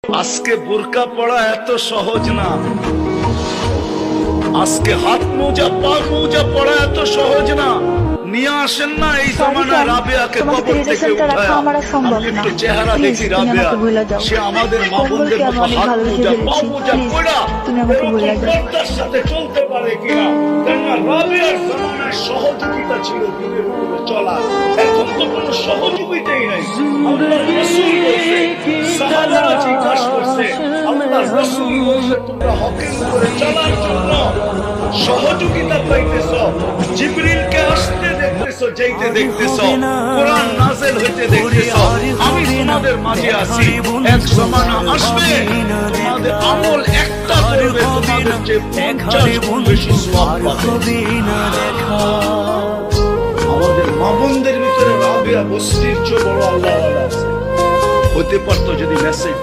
আজকে বোরকা পড়া এত সহজ না, আজকে হাত মোজা পা মোজা পড়া এত সহজ না। নিয়ে আসেন না এই জমানায় রাবেয়াকে কবর থেকে উঠায়া, আমি একটু চেহারা দেখি রাবেয়া, সে আমাদের মা বোনদের মতো হাত মোজা পা মোজা পড়া পর্দার সাথে চলতে পারে কিনা। কেননা রাবেয়ার জমানায় সহযোগিতা ছিল দিনের উপরে চলা, এখন তো কোনো সহযোগিতাই নাই। আল্লাহর রাসূল বলছে, সাহাবারা জিজ্ঞাসা করছে, আল্লাহর রাসূল বলছে তোমরা হকের উপরে চলার জন্য সহযোগিতা পাইতেছ, জিবরিলকে আসতে দেখতেছো, যাইতে দেখতেছো, কোরআন নাযিল হইতে দেখতেছো, আমি তোমাদের মাঝে আছি। এক জমানা আসবে তোমাদের আমল একটা করবে, তোমাদের যে 50 গুণ বেশি সওয়াব পাবে। আমাদের মা বোনদের ভিতরে রাবেয়া বসরির চেয়ে বড় আল্লাহ আছে। হতে পারতো যদি মেসেজ